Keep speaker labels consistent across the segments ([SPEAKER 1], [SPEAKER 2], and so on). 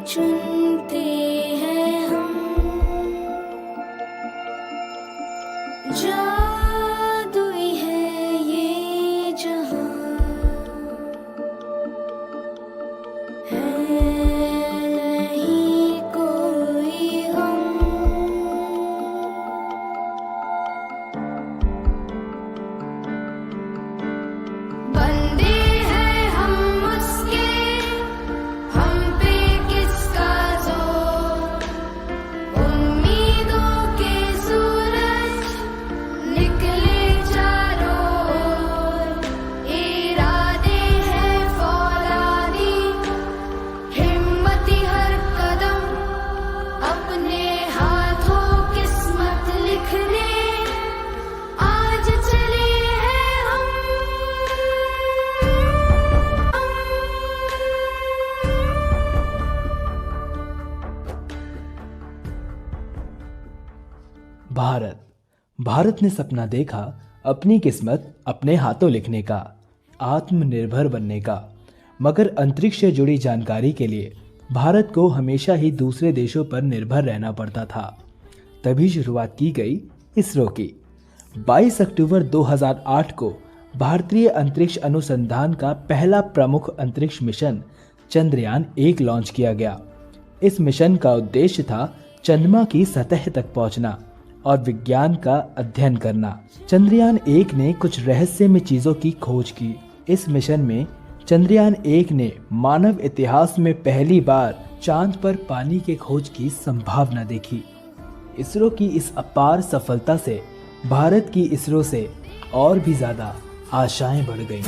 [SPEAKER 1] चुनते हैं हम, जादुई है ये जहां, है नहीं कोई गम। बंदे हैं हम उसके, हम पे किसका जोर, उम्मीदों के सूरज निकले चारों ओर। इरादे हैं फौलादी, हिम्मती हर कदम, अपने हाथों किस्मत लिखने आज चले हैं हम।
[SPEAKER 2] भारत ने सपना देखा अपनी किस्मत अपने हाथों लिखने का, आत्मनिर्भर बनने का। मगर अंतरिक्ष से जुड़ी जानकारी के लिए भारत को हमेशा ही दूसरे देशों पर निर्भर रहना पड़ता था। तभी शुरुआत की गई इसरो की। 22 अक्टूबर 2008 को भारतीय अंतरिक्ष अनुसंधान का पहला प्रमुख अंतरिक्ष मिशन चंद्रयान 1 लॉन्च किया गया। इस मिशन का उद्देश्य था चंद्रमा की सतह तक पहुंचना और विज्ञान का अध्ययन करना। चंद्रयान 1 ने कुछ रहस्यमय चीजों की खोज की। इस मिशन में चंद्रयान 1 ने मानव इतिहास में पहली बार चांद पर पानी के खोज की संभावना देखी। इसरो की इस अपार सफलता से भारत की इसरो से और भी ज्यादा आशाएं बढ़ गईं।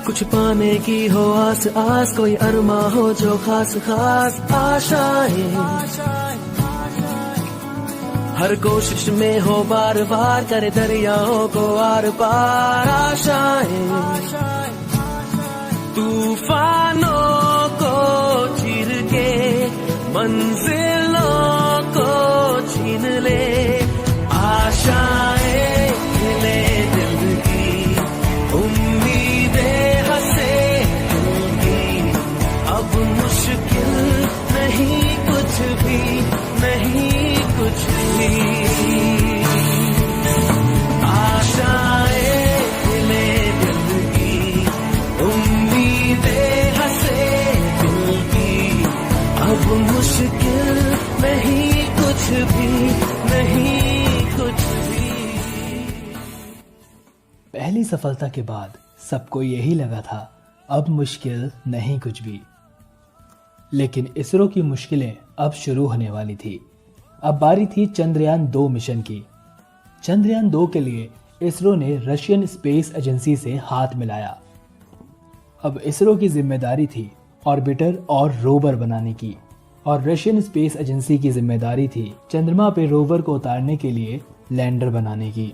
[SPEAKER 3] कुछ पाने की हो आस आस, कोई अरमा हो जो खास खास आशाएं, हर कोशिश में हो बार बार, करे दरियाओं को आर पार आशाएं। तूफानों को चीर के मंजिलों को छीन ले, आशाएं खिले दिल की, उम्मीदें हंसे दिल की। अब मुश्किल नहीं कुछ भी, नहीं कुछ भी। आशाएं खिले दिल की, उम्मीदें हंसे दिल की। अब मुश्किल नहीं कुछ भी, नहीं कुछ भी।
[SPEAKER 2] पहली सफलता के बाद सबको यही लगा था अब मुश्किल नहीं कुछ भी। लेकिन इसरो की मुश्किलें अब शुरू होने वाली थी। अब बारी थी चंद्रयान 2 मिशन की। चंद्रयान 2 के लिए इसरो ने रशियन स्पेस एजेंसी से हाथ मिलाया। अब इसरो की जिम्मेदारी थी ऑर्बिटर और रोवर बनाने की, और रशियन स्पेस एजेंसी की जिम्मेदारी थी चंद्रमा पे रोवर को उतारने के लिए लैंडर बनाने की।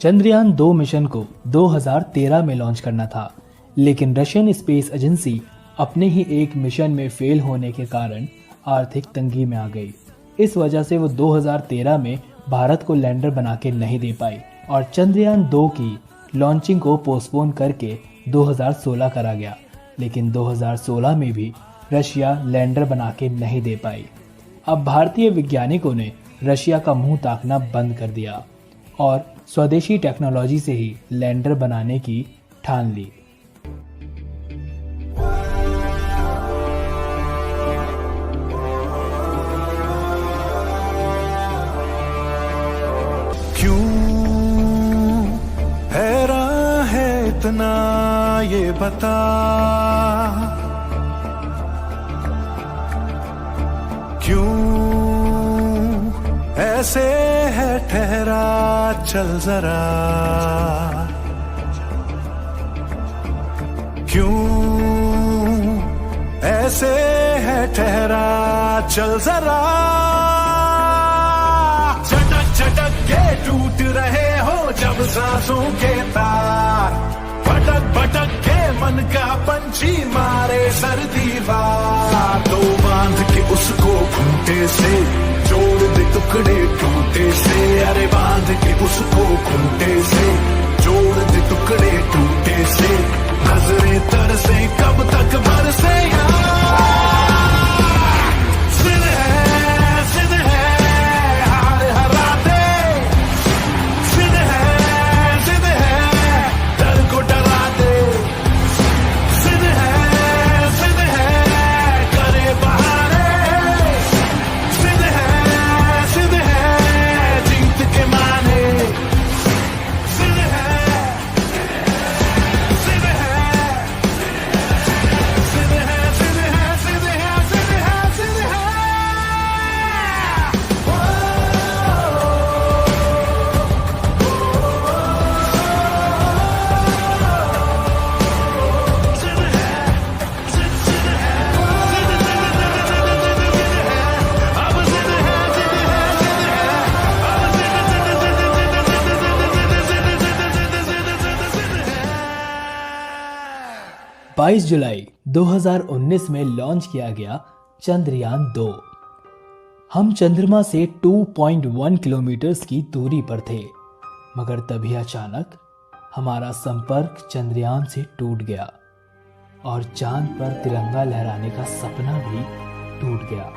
[SPEAKER 2] चंद्रयान 2 मिशन को 2013 में लॉन्च करना था, लेकिन रशियन स्पेस एजेंसी अपने ही एक मिशन में फेल होने के कारण आर्थिक तंगी में आ गई। इस वजह से वो 2013 में भारत को लैंडर बना के नहीं दे पाई और चंद्रयान 2 की लॉन्चिंग को पोस्टपोन करके 2016 करा गया। लेकिन 2016 में भी रशिया लैंडर बना के नहीं दे पाई। अब भारतीय वैज्ञानिकों ने रशिया का मुंह ताकना बंद कर दिया और स्वदेशी टेक्नोलॉजी से ही लैंडर बनाने की ठान ली।
[SPEAKER 4] क्यों हैरान है इतना ये बता, क्यों ऐसे है ठहरा चल जरा, क्यों ऐसे है ठहरा चल जरा। झटक झटक के टूट रहे हो जब सांसों के तार, भटक भटक के मन का पंछी मारे सर्दी बार। बांध के उसको खूंटे से, जोड़ दे टुकड़े टूटे से, अरे बांध के उसको खूंटे से, जोड़ दे टुकड़े टूटे से, नजरें तरसे कब तक बरसे
[SPEAKER 2] बाईस जुलाई 2019 में लॉन्च किया गया चंद्रयान 2। हम चंद्रमा से 2.1 किलोमीटर की दूरी पर थे, मगर तभी अचानक हमारा संपर्क चंद्रयान से टूट गया और चांद पर तिरंगा लहराने का सपना भी टूट गया।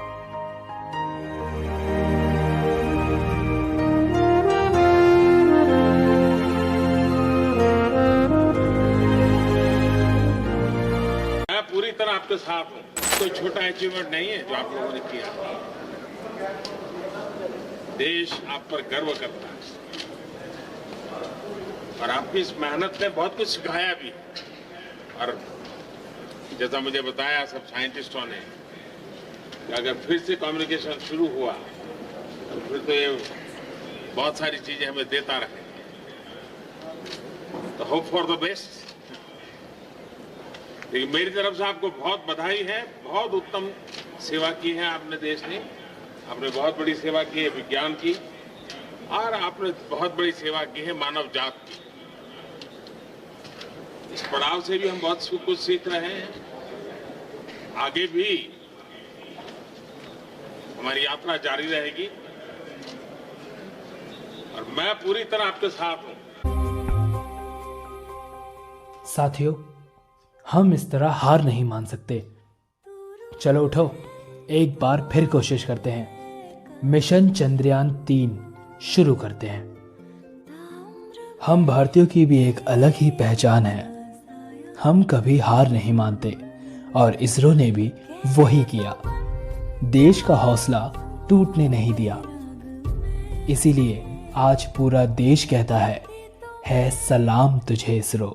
[SPEAKER 5] पूरी तरह आपके साथ हूं। कोई छोटा अचीवमेंट नहीं है जो आप लोगों ने किया। देश आप पर गर्व करता है और आपकी इस मेहनत ने बहुत कुछ सिखाया भी। और जैसा मुझे बताया सब साइंटिस्टों ने कि अगर फिर से कम्युनिकेशन शुरू हुआ तो फिर तो ये बहुत सारी चीजें हमें देता रहे। तो होप फॉर द बेस्ट। लेकिन मेरी तरफ से आपको बहुत बधाई है। बहुत उत्तम सेवा की है आपने देश ने। आपने बहुत बड़ी सेवा की है विज्ञान की, और आपने बहुत बड़ी सेवा की है मानव जात की। इस पड़ाव से भी हम बहुत कुछ सीख रहे हैं। आगे भी हमारी यात्रा जारी रहेगी और मैं पूरी तरह आपके साथ हूं।
[SPEAKER 2] साथियों, हम इस तरह हार नहीं मान सकते। चलो उठो, एक बार फिर कोशिश करते हैं। मिशन चंद्रयान 3 शुरू करते हैं। हम भारतीयों की भी एक अलग ही पहचान है। हम कभी हार नहीं मानते और इसरो ने भी वही किया। देश का हौसला टूटने नहीं दिया। इसीलिए आज पूरा देश कहता है सलाम तुझे इसरो।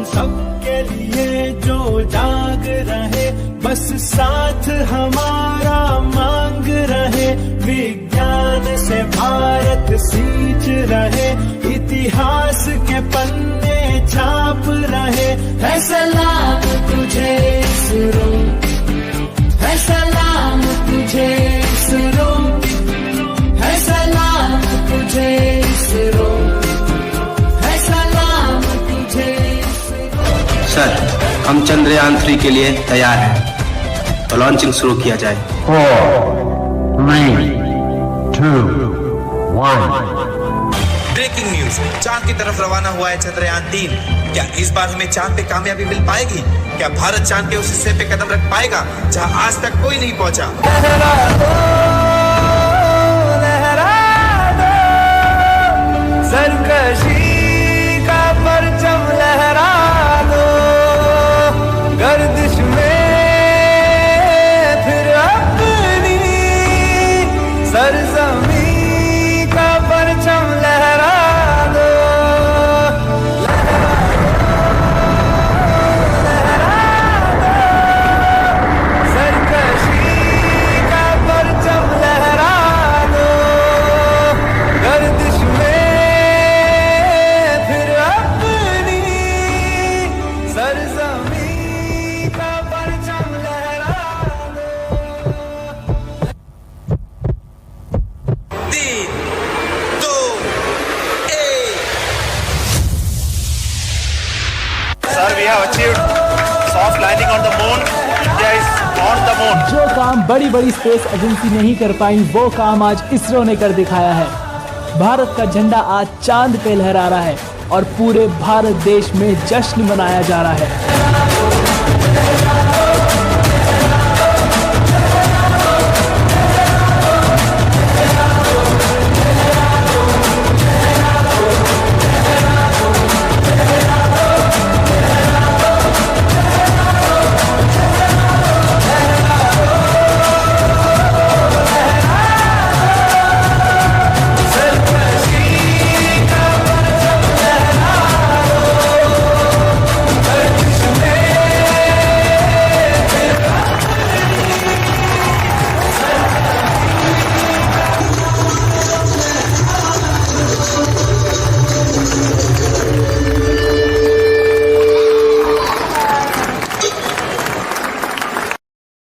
[SPEAKER 3] सबके लिए जो जाग रहे, बस साथ हमारा मांग रहे। विज्ञान से भारत सींच रहे, इतिहास के पन्ने छाप रहे। है सलाम तुझे इसरो, है सलाम तुझे इसरो, है सलाम तुझे इसरो, है सलाम तुझे।
[SPEAKER 6] सर, हम चंद्रयान 3 के लिए तैयार हैं, तो लॉन्चिंग शुरू किया जाए।
[SPEAKER 7] 4, 3, 2, 1।
[SPEAKER 8] ब्रेकिंग न्यूज, चांद की तरफ रवाना हुआ है चंद्रयान 3। क्या इस बार हमें चांद पे कामयाबी मिल पाएगी? क्या भारत चांद के उस हिस्से पे कदम रख पाएगा जहां आज तक कोई नहीं पहुंचा?
[SPEAKER 3] सरकशी का परचम लहरा दो, गर्दिश में फिर अपनी सरजमी का परचम लहरा दो, सरकशी का परचम लहरा दो, गर्दिश में फिर अपनी सरजमी का परचम लहरा दो।
[SPEAKER 8] we have achieved soft landing on the moon. India is on the moon.
[SPEAKER 2] जो काम बड़ी बड़ी स्पेस एजेंसी नहीं कर पाई वो काम आज इसरो ने कर दिखाया है। भारत का झंडा आज चांद पे लहरा रहा है और पूरे भारत देश में जश्न मनाया जा रहा है।